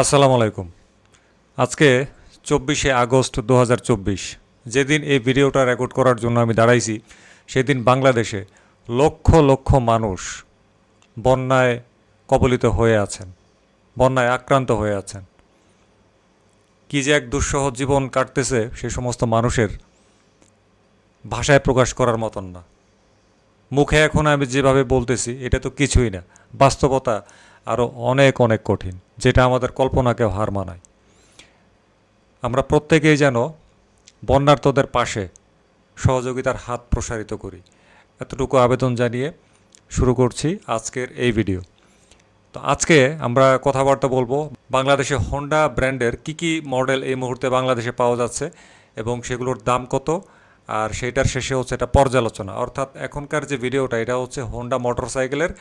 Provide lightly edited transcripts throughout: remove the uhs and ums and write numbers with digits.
আসসালামু আলাইকুম। আজকে 24শে আগস্ট 2024, যেদিন এই ভিডিওটা রেকর্ড করার জন্য আমি দাঁড়াইছি, সেদিন বাংলাদেশে লক্ষ লক্ষ মানুষ বন্যায় কবলিত হয়ে আছেন, বন্যায় আক্রান্ত হয়ে আছেন। কী যে এক দুঃসহ জীবন কাটতেছে সে সমস্ত মানুষের ভাষায় প্রকাশ করার মতন না। মুখে এখন আমি যেভাবে বলতেছি এটা তো কিছুই না, বাস্তবতা আরও অনেক অনেক কঠিন, যেটা আমাদের কল্পনাকেও হার মানায়। আমরা প্রত্যেকেই যেন বন্যার্তদের পাশে সহযোগিতার হাত প্রসারিত করি, এতটুকু আবেদন জানিয়ে শুরু করছি আজকের এই ভিডিও। তো আজকে আমরা কথাবার্তা বলবো বাংলাদেশে হোন্ডা ব্র্যান্ডের কি মডেল এই মুহূর্তে বাংলাদেশে পাওয়া যাচ্ছে এবং সেগুলোর দাম কত, আর সেইটার শেষে হচ্ছে এটা পর্যালোচনা। অর্থাৎ এখনকার যে ভিডিওটা এটা হচ্ছে হোন্ডা মোটরসাইকেলের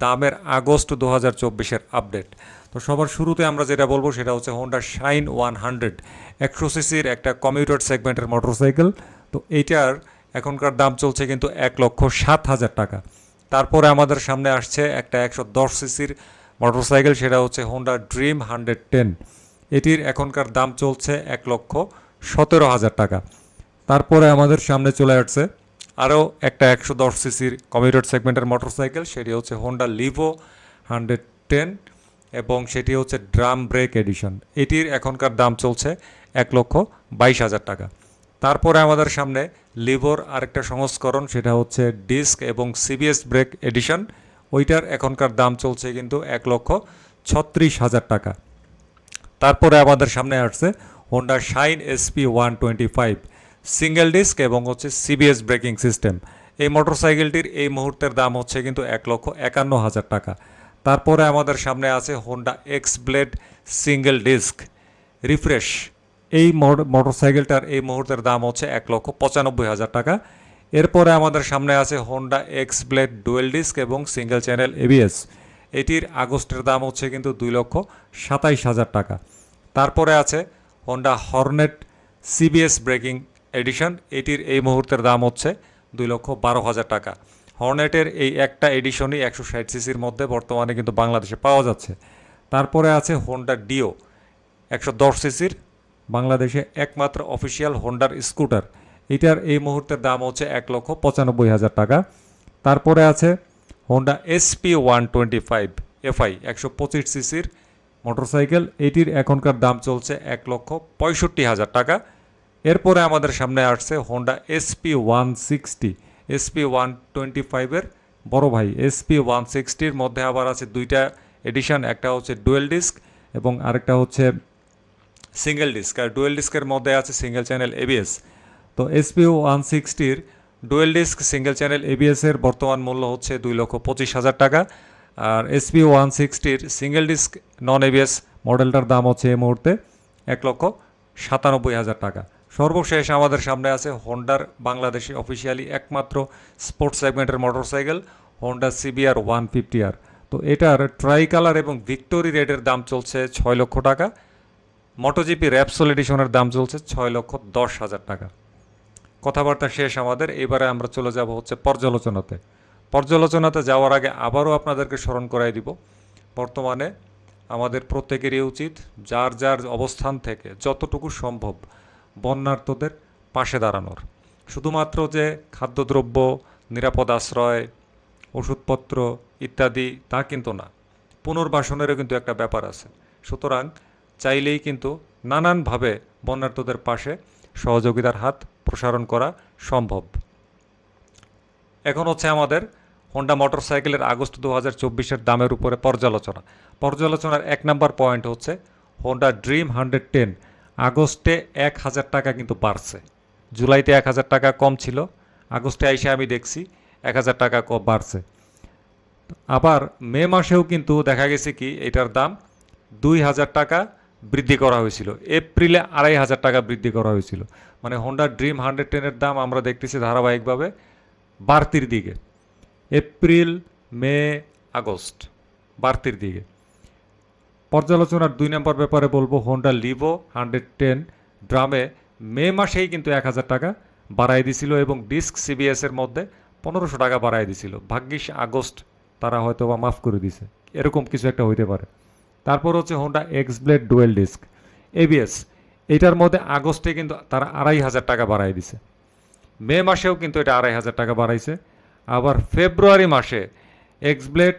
দামের আগস্ট 2024-এর আপডেট। তো সবার শুরুতে আমরা যেটা বলবো সেটা হচ্ছে হোন্ডা শাইন 100, 100 সিসির একটা কমিউটার সেগমেন্টের মোটরসাইকেল। তো এইটার এখনকার দাম চলছে কিন্তু 1,07,000 টাকা। তারপরে আমাদের সামনে আসছে একটা 110 সিসির মোটরসাইকেল, সেটা হচ্ছে হোন্ডা ড্রিম 110। এটির এখনকার দাম চলছে 1,17,000 টাকা। তারপরে আমাদের সামনে চলে আসছে আরও একটা 110 সিসির কমিউটার সেগমেন্টের মোটরসাইকেল, সেটি হচ্ছে হোন্ডা লিভো 110 এবং সেটি হচ্ছে ড্রাম ব্রেক এডিশন। এটির এখনকার দাম চলছে 1,22,000 টাকা। তারপরে আমাদের সামনে লিভোর আরেকটা সংস্করণ, সেটা হচ্ছে ডিস্ক এবং সিবিএস ব্রেক এডিশন। ওইটার এখনকার দাম চলছে কিন্তু 1,36,000 টাকা। তারপরে আমাদের সামনে আসছে Honda shine SP 125, single disc এবং হচ্ছে সিবিএস ব্রেকিং সিস্টেম। এই মোটরসাইকেলটির এই মুহূর্তের দাম হচ্ছে কিন্তু 1,51,000 টাকা। তারপরে আমাদের সামনে আছে Honda x blade single disc refresh. এই মোটরসাইকেলটার এই মুহূর্তের দাম হচ্ছে 1,95,000 টাকা। এরপরে আমাদের সামনে আছে Honda x blade dual disk এবং সিঙ্গেল চ্যানেল ABS। এটির আগস্টের দাম হচ্ছে কিন্তু 2,27,000 টাকা। তারপরে আছে Honda Hornet CBS breaking edition. এটির এই মুহূর্তের দাম হচ্ছে 2,12,000 টাকা। হর্নেটের এই একটা এডিশনই 160 সিসির মধ্যে বর্তমানে কিন্তু বাংলাদেশে পাওয়া যাচ্ছে। তারপরে আছে হোন্ডা ডিও 110 সিসির, বাংলাদেশে একমাত্র অফিসিয়াল হোন্ডার স্কুটার। এটার এই মুহূর্তের দাম হচ্ছে 1,95,000 টাকা। তারপরে আছে হোন্ডা SP 125 FI 125 সিসির মোটরসাইকেল। এটির এখনকার দাম চলছে 1,65,000 টাকা। এরপরে আমাদের সামনে আসছে হোন্ডা SP 160, SP 125-এর বড় ভাই। SP 160-র মধ্যে আবার আছে দুইটা এডিশন, একটা হচ্ছে ডুয়েল ডিস্ক এবং আরেকটা হচ্ছে সিঙ্গেল ডিস্ক। আর ডুয়েল ডিস্কের মধ্যে আছে সিঙ্গেল চ্যানেল ABS। তো SP 160-র ডুয়েল ডিস্ক সিঙ্গেল চ্যানেল ABS-এর বর্তমান মূল্য হচ্ছে 2,25,000 টাকা। আর SP 160-র সিঙ্গেল ডিস্ক নন ABS মডেলটার দাম হচ্ছে এই মুহূর্তে 1,97,000 টাকা। সর্বশেষ আমাদের সামনে আছে হোন্ডার বাংলাদেশে অফিসিয়ালি একমাত্র স্পোর্টস সেগমেন্টের মোটরসাইকেল হোন্ডা CBR 150R। তো এটার ট্রাই কালার এবং ভিক্টোরি রেডের দাম চলছে 6 লক্ষ টাকা। মোটোজিপি র্যাপসোল এডিশনের দাম চলছে 6,10,000 টাকা। কথাবার্তা শেষ আমাদের। এবারে আমরা চলে যাব হচ্ছে পর্যালোচনাতে। পর্যালোচনাতে যাওয়ার আগে আবারও আপনাদেরকে স্মরণ করাই দিব, বর্তমানে আমাদের প্রত্যেকেরই উচিত যার যার অবস্থান থেকে যতটুকু সম্ভব বন্যার্তদের পাশে দাঁড়ানোর। শুধুমাত্র যে খাদ্যদ্রব্য, নিরাপদ আশ্রয়, ওষুধপত্র ইত্যাদি তা কিন্তু না, পুনর্বাসনেরও কিন্তু একটা ব্যাপার আছে। সুতরাং চাইলেই কিন্তু নানানভাবে বন্যার্তদের পাশে সহযোগিতার হাত প্রসারণ করা সম্ভব। এখন হচ্ছে আমাদের হোন্ডা মোটরসাইকেলের আগস্ট 2024-এর দামের উপরে পর্যালোচনার 1 নম্বর পয়েন্ট হচ্ছে হোন্ডা ড্রিম 110 আগস্টে 1,000 টাকা কিন্তু বাড়ছে। জুলাইতে 1,000 টাকা কম ছিল, আগস্টে এসে আমি দেখছি 1,000 টাকা বাড়ছে। আবার মে মাসেও কিন্তু দেখা গেছে কি এটার দাম 2,000 টাকা বৃদ্ধি করা হয়েছিল, এপ্রিলে 2,500 টাকা বৃদ্ধি করা হয়েছিল। মানে হোন্ডা ড্রিম 110-এর দাম আমরা দেখতেছি ধারাবাহিকভাবে বাড়তির দিকে, এপ্রিল, মে, আগস্ট বাড়তির দিকে। পর্যালোচনার 2 নম্বর ব্যাপারে বলবো হোন্ডা লিভো 110 ড্রামে মে মাসেই কিন্তু 1,000 টাকা বাড়াই দিছিল এবং ডিস্ক CBS-এর মধ্যে 1,500 টাকা বাড়াই দিছিল। ভাগ্যিস আগস্ট তারা হয়তো বা মাফ করে দিছে, এরকম কিছু একটা হইতে পারে। তারপর হচ্ছে Honda x blade dual disc ABS, এটার মধ্যে আগস্টে কিন্তু তারা 2,500 টাকা বাড়াই দিছে। মে মাসেও কিন্তু এটা 2,500 টাকা বাড়াইছে। আবার ফেব্রুয়ারি মাসে এক্স ব্লেড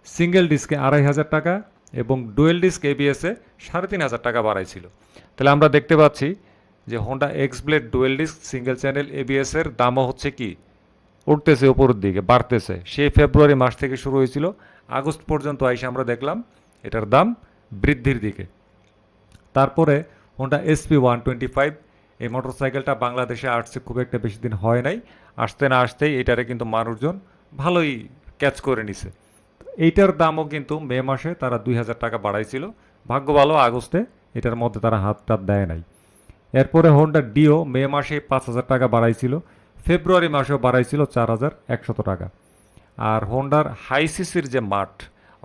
সিঙ্গেল ডিস্কে 2,500 টাকা এবং ডুয়েল ডিস্ক এবিএসে 3,500 টাকা বাড়াইছিল। তাহলে আমরা দেখতে পাচ্ছি যে Honda x blade dual disc single channel ABS এর দামও হচ্ছে কি উঠতেছে, উপরের দিকে বাড়তেছে। সেই ফেব্রুয়ারি মাস থেকে শুরু হয়েছিল, আগস্ট পর্যন্ত আইসে আমরা দেখলাম এটার দাম বৃদ্ধির দিকে। তারপরে হোন্ডা এসপি 125, এই মোটরসাইকেলটা বাংলাদেশে আসছে খুব একটা বেশি দিন হয় নাই, আসতে না আসতেই এটারে কিন্তু মানুষজন ভালোই ক্যাচ করে নিছে। এইটার দামও কিন্তু মে মাসে তারা 2,000 টাকা বাড়াইছিল। ভাগ্য ভালো আগস্টে এটার মধ্যে তারা হাত টাত দেয় নাই। এরপরে হোন্ডা ডিও মে মাসে 5,000 টাকা বাড়াইছিল, ফেব্রুয়ারি মাসেও বাড়াইছিল 4,100 টাকা। আর হোন্ডার হাই সিসির যে মাঠ,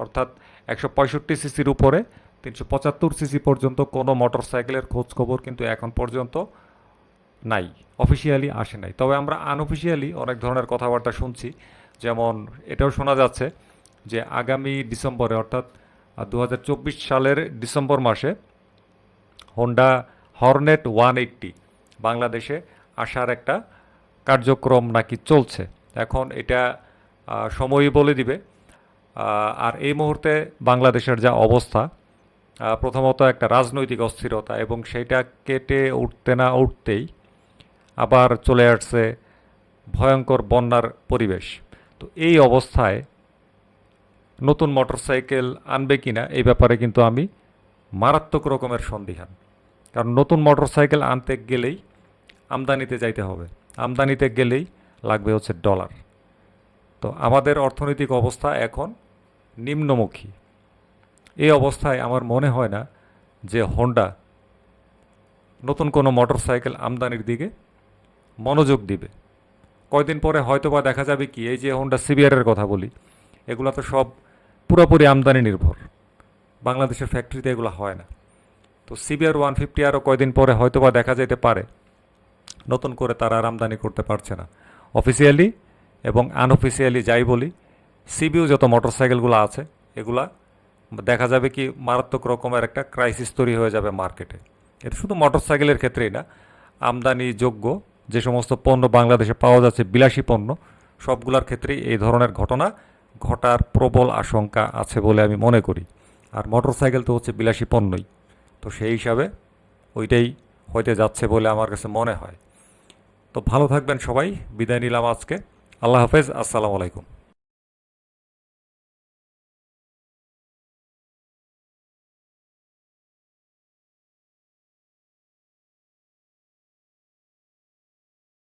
অর্থাৎ 165 সিসির উপরে 375 সিসি পর্যন্ত কোনো মোটরসাইকেলের খোঁজ খবর কিন্তু এখন পর্যন্ত নাই, অফিসিয়ালি আসে নাই। তবে আমরা আনঅফিসিয়ালি অনেক ধরনের কথাবার্তা শুনছি, যেমন এটাও শোনা যাচ্ছে যে আগামী ডিসেম্বরে অর্থাৎ 2024 সালের ডিসেম্বর মাসে হোন্ডা হর্নেট 180 বাংলাদেশে আসার একটা কার্যক্রম নাকি চলছে। এখন এটা সময়ই বলে দিবে। আর এই মুহূর্তে বাংলাদেশের যা অবস্থা, প্রথমত একটা রাজনৈতিক অস্থিরতা, এবং সেইটা কেটে উঠতে না উঠতেই আবার চলে আসছে ভয়ঙ্কর বন্যার পরিবেশ। তো এই অবস্থায় নতুন মোটরসাইকেল আনবে কিনা এই ব্যাপারে কিন্তু আমি মারাত্মক রকমের সন্দিহান। কারণ নতুন মোটরসাইকেল আনতে গেলেই আমদানিতে যাইতে হবে, আমদানিতে গেলেই লাগবে হচ্ছে ডলার। তো আমাদের অর্থনৈতিক অবস্থা এখন নিম্নমুখী। এই অবস্থায় আমার মনে হয় না যে হোন্ডা নতুন কোনো মোটরসাইকেল আমদানির দিকে মনোযোগ দিবে। কয়দিন পরে হয়তোবা দেখা যাবে কি, এই যে হোন্ডা সিবিআরের কথা বলি, এগুলো তো সব পুরোপুরি আমদানি নির্ভর, বাংলাদেশের ফ্যাক্টরিতে এগুলো হয় না। তো সিবিআর 150 আরও কয়দিন পরে হয়তোবা দেখা যেতে পারে নতুন করে তারা আর আমদানি করতে পারছে না। অফিসিয়ালি এবং আনঅফিসিয়ালি যাই বলি, সিবিও যত মোটরসাইকেলগুলো আছে এগুলা দেখা যাবে কি মারাত্মক রকমের একটা ক্রাইসিস তৈরি হয়ে যাবে মার্কেটে। এটা শুধু মোটরসাইকেলের ক্ষেত্রেই না, আমদানিযোগ্য যে সমস্ত পণ্য বাংলাদেশে পাওয়া যাচ্ছে, বিলাসী পণ্য, সবগুলোর ক্ষেত্রেই এই ধরনের ঘটনা ঘটার প্রবল আশঙ্কা আছে বলে আমি মনে করি। আর মোটরসাইকেল তো হচ্ছে বিলাসী পণ্যই, তো সেই হিসাবে ওইটাই হইতে যাচ্ছে বলে আমার কাছে মনে হয়। তো ভালো থাকবেন সবাই, বিদায় নিলাম আজকে। আল্লাহ হাফেজ, আসসালামু আলাইকুম।